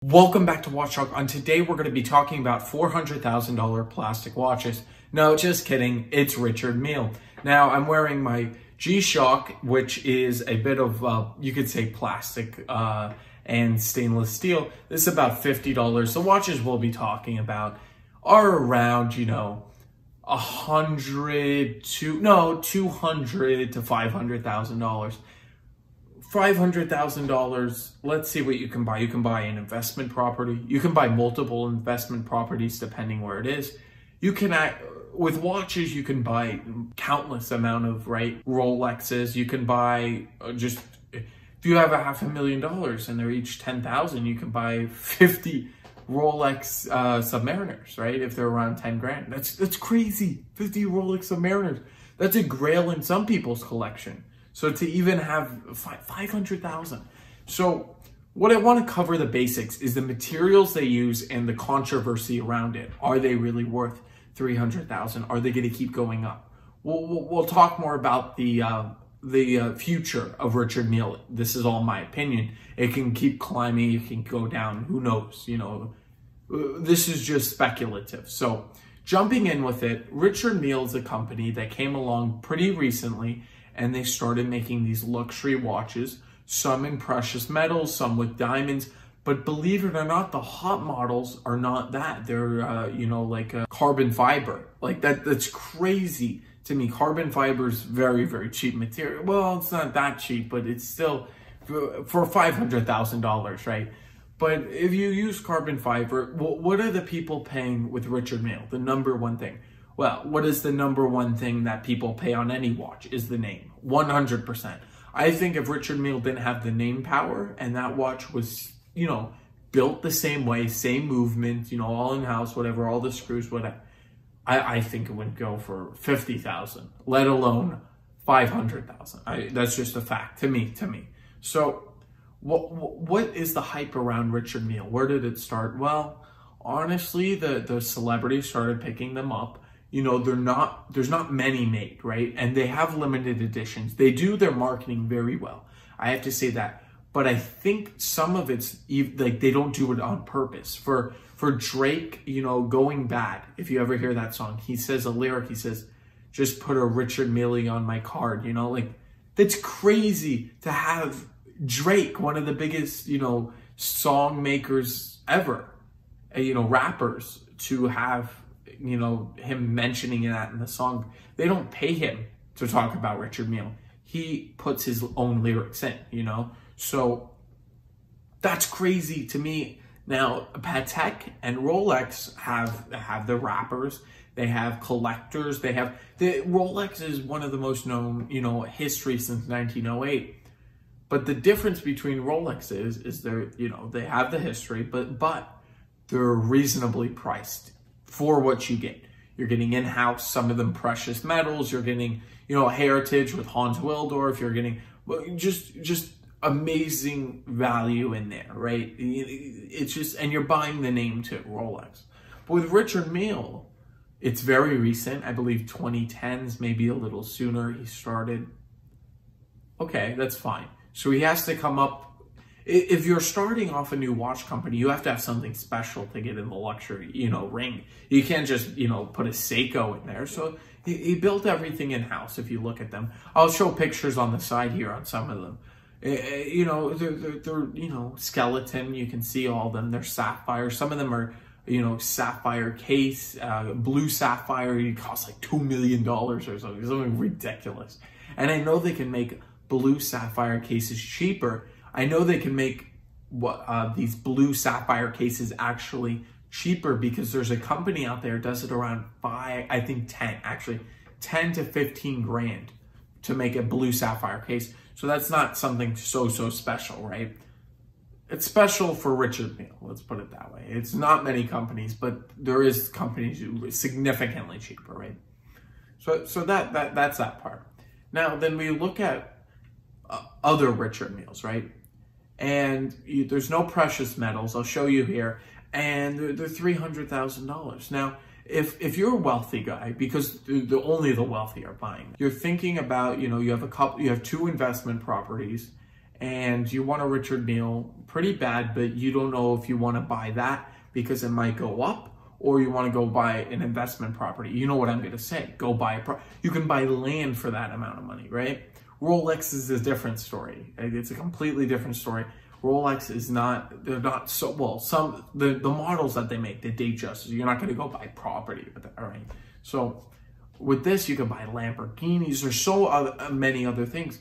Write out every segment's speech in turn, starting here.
Welcome back to Watch Talk. On today, we're going to be talking about $400,000 plastic watches. No, just kidding. It's Richard Mille. Now, I'm wearing my G-Shock, which is a bit of, you could say plastic and stainless steel. This is about $50. The watches we'll be talking about are around, $200 to $500,000. $500,000, let's see what you can buy. You can buy an investment property. You can buy multiple investment properties depending where it is. You can, with watches, you can buy countless amount of, Rolexes. You can buy if you have $500,000 and they're each $10,000, you can buy 50 Rolex Submariners, right? If they're around 10 grand. That's crazy. 50 Rolex Submariners. That's a grail in some people's collection. So to even have 500,000. So what I want to cover the basics is the materials they use and the controversy around it. Are they really worth 300,000? Are they going to keep going up? We'll talk more about the future of Richard Mille. This is all my opinion. It can keep climbing. It can go down. Who knows? This is just speculative. So jumping in with it, Richard Mille is a company that came along pretty recently, and they started making these luxury watches, some in precious metals, some with diamonds. But believe it or not, the hot models are not that. They're, like a carbon fiber. Like that's crazy to me. Carbon fiber is very, very cheap material. Well, it's not that cheap, but it's still for $500,000, right? But if you use carbon fiber, what are the people paying with Richard Mille? The number one thing. Well, what is the number one thing that people pay on any watch is the name, 100%. I think if Richard Mille didn't have the name power and that watch was, built the same way, same movement, all in-house, whatever, all the screws, whatever, I think it would go for 50,000, let alone 500,000. That's just a fact to me. So what is the hype around Richard Mille? Where did it start? Well, honestly, the celebrities started picking them up. There's not many made, right? And they have limited editions. They do their marketing very well. I have to say that. But I think some of it's like they don't do it on purpose. For Drake, Going Bad, if you ever hear that song, he says a lyric, he says, just put a Richard Mille on my card, that's crazy to have Drake, one of the biggest, song makers ever, rappers, to have him mentioning that in the song. They don't pay him to talk about Richard Mille. He puts his own lyrics in, So that's crazy to me. Now, Patek and Rolex have the rappers. They have collectors. Rolex is one of the most known, history since 1908. But the difference between Rolex is they're, they have the history, but they're reasonably priced for what you get. You're getting in-house, some of them precious metals. You're getting, heritage with Hans Willdorf. You're getting just amazing value in there, right? It's just, and you're buying the name too, Rolex. But with Richard Mille, it's very recent. I believe 2010s, maybe a little sooner he started. Okay, that's fine. So he has to come up. If you're starting off a new watch company, you have to have something special to get in the luxury, ring. You can't just, put a Seiko in there. So he built everything in-house, if you look at them. I'll show pictures on the side here on some of them. They're skeleton. You can see all of them. They're sapphire. Some of them are, sapphire case, blue sapphire. It costs like $2 million or something ridiculous. And I know they can make blue sapphire cases cheaper. I know they can make these blue sapphire cases actually cheaper because there's a company out there that does it around 10 to 15 grand to make a blue sapphire case. So that's not something so special, right? It's special for Richard Mille, let's put it that way. It's not many companies, but there is companies who are significantly cheaper, right? So that's that part. Now, then we look at other Richard Milles, right? And there's no precious metals. I'll show you here. And they're $300,000. Now, if you're a wealthy guy, because only the wealthy are buying, you're thinking about, you have 2 investment properties and you want a Richard Mille pretty bad, but you don't know if you want to buy that because it might go up, or you want to go buy an investment property. You know what I'm going to say. Go buy you can buy land for that amount of money, right? Rolex is a different story. It's a completely different story. Rolex is not, they're not so, well, the models that they make, the Datejust, you're not going to go buy property with it, all right? So with this, you can buy Lamborghinis. There's so many other things.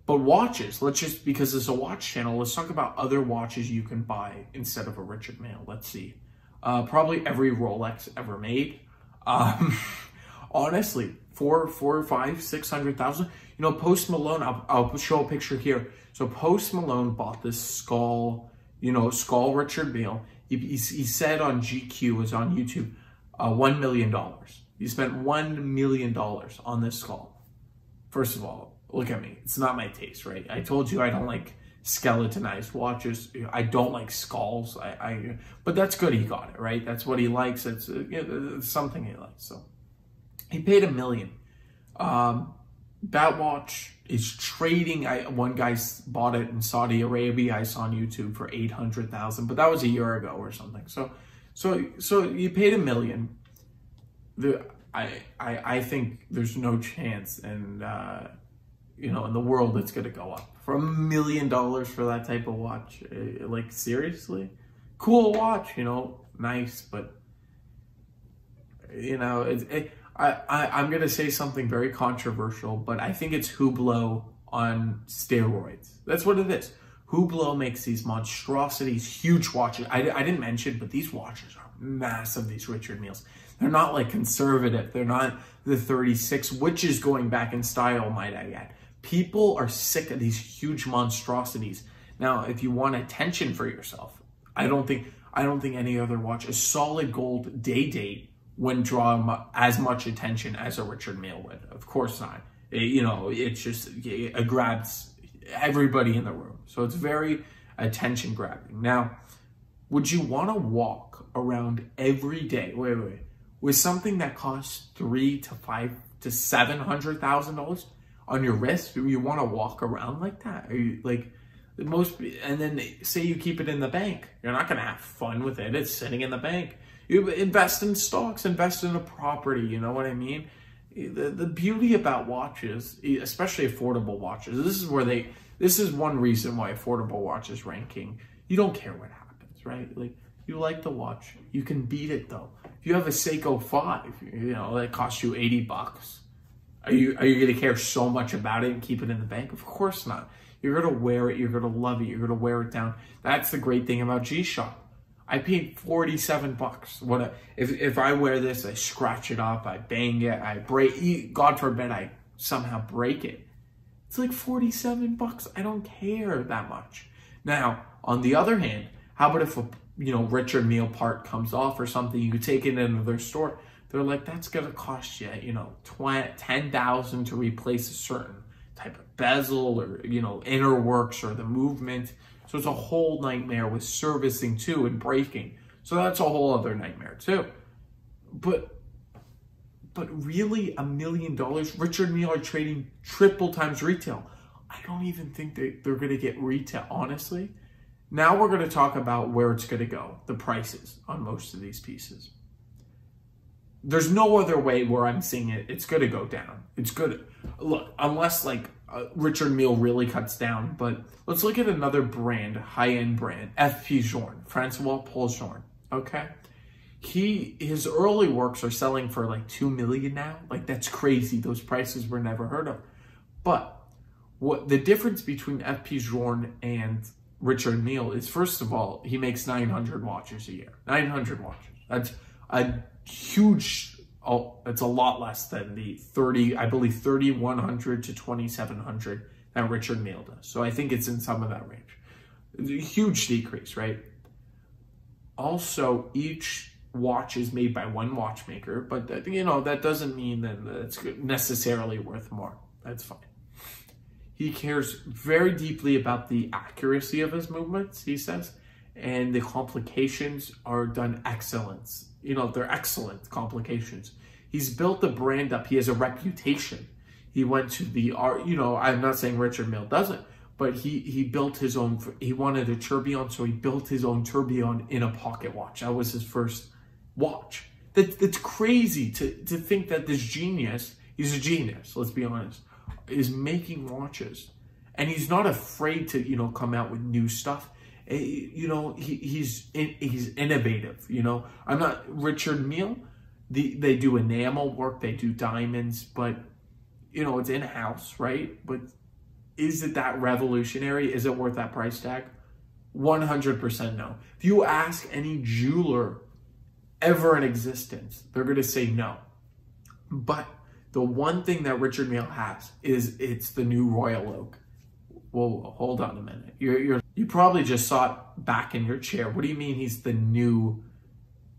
But watches, because it's a watch channel, let's talk about other watches you can buy instead of a Richard Mille. Let's see. Probably every Rolex ever made. Honestly, 600,000. You know, Post Malone, I'll show a picture here. So Post Malone bought this skull Richard Mille. He said on GQ, was on YouTube, $1 million. He spent $1 million on this skull. First of all, look at me. It's not my taste, right? I told you I don't like skeletonized watches. I don't like skulls. But that's good he got it, right? That's what he likes. It's something he likes. So he paid $1 million. That watch is trading. One guy bought it in Saudi Arabia. I saw on YouTube for 800,000, but that was a year ago or something. So you paid $1 million. I think there's no chance, and in the world it's gonna go up for $1 million for that type of watch. Like, seriously, cool watch, nice, but I'm gonna say something very controversial, but I think it's Hublot on steroids. That's what it is. Hublot makes these monstrosities, huge watches. I didn't mention, but these watches are massive, these Richard Milles. They're not like conservative. They're not the 36, which is going back in style, might I add. People are sick of these huge monstrosities. Now, if you want attention for yourself, I don't think any other watch, a solid gold date, wouldn't draw as much attention as a Richard Mille would. Of course not. It grabs everybody in the room. So it's very attention grabbing. Now, would you want to walk around every day? Wait. With something that costs $300,000 to $500,000 to $700,000 on your wrist, you want to walk around like that? Are you like and then say you keep it in the bank? You're not going to have fun with it. It's sitting in the bank. You invest in stocks, invest in a property. You know what I mean? The beauty about watches, especially affordable watches, this is one reason why affordable watches ranking. You don't care what happens, right? Like, you like the watch, you can beat it though. If you have a Seiko 5, that costs you $80, are you gonna care so much about it and keep it in the bank? Of course not. You're gonna wear it, you're gonna love it, you're gonna wear it down. That's the great thing about G-Shock. I paid $47. If I wear this, I scratch it up, I bang it, I break. God forbid I somehow break it. It's like $47. I don't care that much. Now, on the other hand, how about if a Richard Mille part comes off or something, you could take it into their store. They're like, that's gonna cost you, $10,000 to replace a certain type of bezel or inner works or the movement. So it's a whole nightmare with servicing too and breaking. So that's a whole other nightmare too. But really, $1 million, Richard Mille are trading triple times retail. I don't even think they're gonna get retail, honestly. Now we're gonna talk about where it's gonna go, the prices on most of these pieces. There's no other way where I'm seeing it. It's gonna go down. It's good. Look, unless like Richard Mille really cuts down, but let's look at another brand, high-end brand, FP Journe, Francois Paul Journe, okay? His early works are selling for like $2 million now. Like, that's crazy. Those prices were never heard of. But what the difference between FP Journe and Richard Mille is, first of all, he makes 900 watches a year. 900 watches. That's a huge, it's a lot less than the 3,100 to 2,700 that Richard Mille does. So I think it's in some of that range. It's a huge decrease, right? Also, each watch is made by one watchmaker, but that doesn't mean that it's necessarily worth more. That's fine. He cares very deeply about the accuracy of his movements, he says, and the complications are done excellence. They're excellent complications. He's built the brand up. He has a reputation. He went to the art, I'm not saying Richard Mille doesn't, but he built his own. He wanted a tourbillon, so he built his own tourbillon in a pocket watch. That was his first watch. That's crazy to think that this genius, he's a genius, let's be honest, is making watches. And he's not afraid to, you know, come out with new stuff. You know, he's innovative, you know. I'm not Richard Mille. They do enamel work, they do diamonds, but, you know, it's in-house, right? But is it that revolutionary? Is it worth that price tag? 100% no. If you ask any jeweler ever in existence, they're going to say no. But the one thing that Richard Mille has is it's the new Royal Oak. Whoa, hold on a minute. You probably just saw it back in your chair. What do you mean he's the new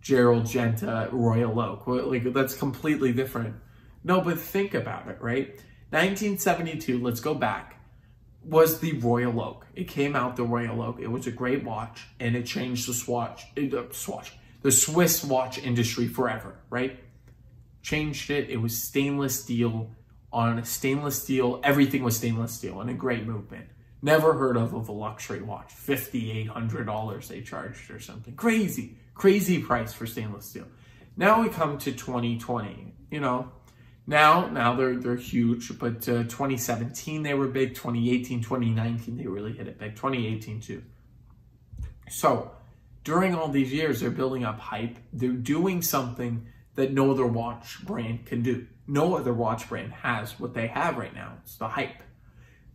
Gerald Genta Royal Oak? Well, like, that's completely different. No, but think about it, right? 1972, let's go back, was the Royal Oak. It came out, the Royal Oak. It was a great watch, and it changed the Swiss watch industry forever, right? Changed it. It was stainless steel. On a stainless steel, everything was stainless steel, and a great movement. Never heard of a luxury watch. $5,800 they charged or something. Crazy, crazy price for stainless steel. Now we come to 2020, you know. Now they're huge, but 2017 they were big, 2018, 2019 they really hit it big, 2018 too. So during all these years, they're building up hype. They're doing something that no other watch brand can do. No other watch brand has what they have right now. It's the hype.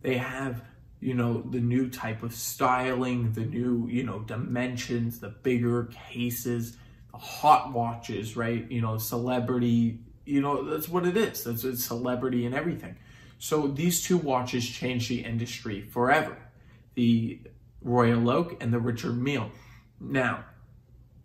They have, you know, the new type of styling, the new, you know, dimensions, the bigger cases, the hot watches, right? You know, celebrity, you know, that's what it is. It's celebrity and everything. So these two watches changed the industry forever. The Royal Oak and the Richard Mille. Now,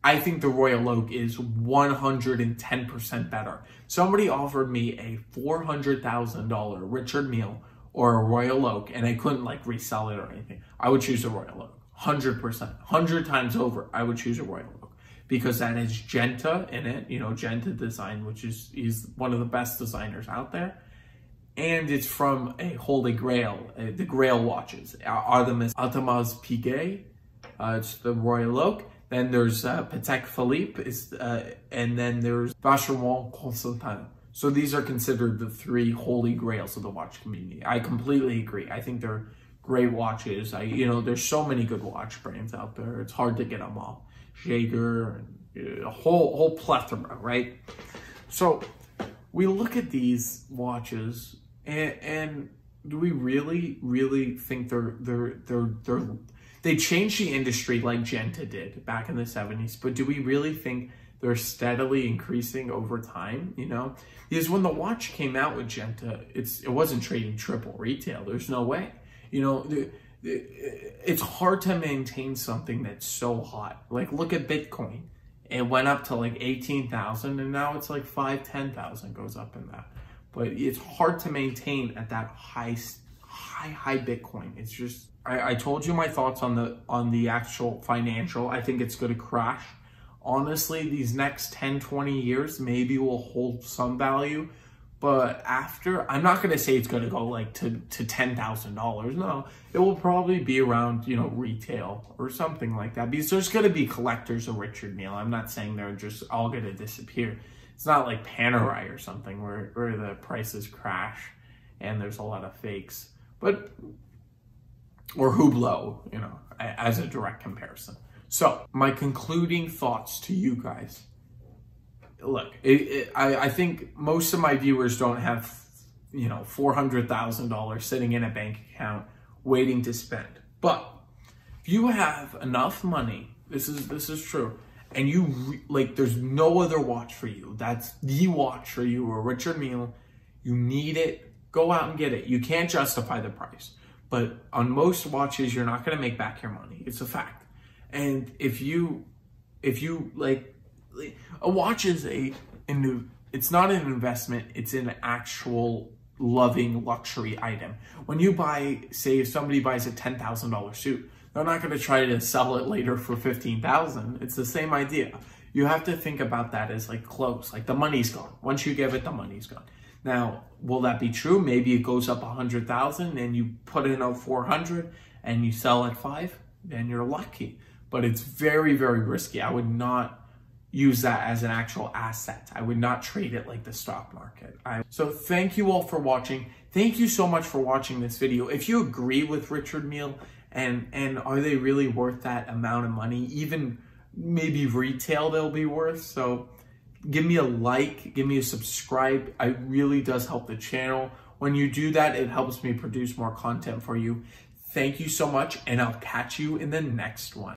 I think the Royal Oak is 110% better. Somebody offered me a $400,000 Richard Mille or a Royal Oak, and I couldn't like resell it or anything. I would choose a Royal Oak, 100%, 100 times over. I would choose a Royal Oak because that has Genta in it, you know, Genta design, which is he's one of the best designers out there. And it's from a Holy Grail, the Grail watches, Artemis Piguet. It's the Royal Oak. Then there's Patek Philippe, and then there's Vacheron Constantin. So these are considered the three holy grails of the watch community. I completely agree. I think they're great watches. You know, there's so many good watch brands out there. It's hard to get them all. Jaeger, and a whole plethora, right? So we look at these watches, and do we really think they changed the industry like Genta did back in the 70s, but do we really think they're steadily increasing over time, you know? Because when the watch came out with Genta, it wasn't trading triple retail. There's no way. You know, it's hard to maintain something that's so hot. Like, look at Bitcoin. It went up to like 18,000, and now it's like 10,000 goes up in that. But it's hard to maintain at that high Bitcoin. It's just, I told you my thoughts on the actual financial. I think it's going to crash. Honestly, these next 10, 20 years maybe will hold some value. But after, I'm not going to say it's going to go like to $10,000. No, it will probably be around, you know, retail or something like that. Because there's going to be collectors of Richard Mille. I'm not saying they're just all going to disappear. It's not like Panerai or something where the prices crash and there's a lot of fakes. But, or Hublot, you know, as a direct comparison. So, my concluding thoughts to you guys. Look, I think most of my viewers don't have, you know, $400,000 sitting in a bank account waiting to spend. But if you have enough money, this is true, and you like, there's no other watch for you. That's the watch for you, or Richard Mille. You need it. Go out and get it. You can't justify the price, but on most watches, you're not going to make back your money. It's a fact. And if you like, a watch is it's not an investment, it's an actual loving luxury item. When you buy, say if somebody buys a $10,000 suit, they're not going to try to sell it later for $15,000. It's the same idea. You have to think about that as like clothes, like the money's gone. Once you give it, the money's gone. Now, will that be true? Maybe it goes up 100,000 and you put in a 400 and you sell at 5, then you're lucky. But it's very, very risky. I would not use that as an actual asset. I would not trade it like the stock market. So thank you all for watching. Thank you so much for watching this video. If you agree with Richard Mille and are they really worth that amount of money, even maybe retail they'll be worth. So give me a like, give me a subscribe. It really does help the channel. When you do that, it helps me produce more content for you. Thank you so much, and I'll catch you in the next one.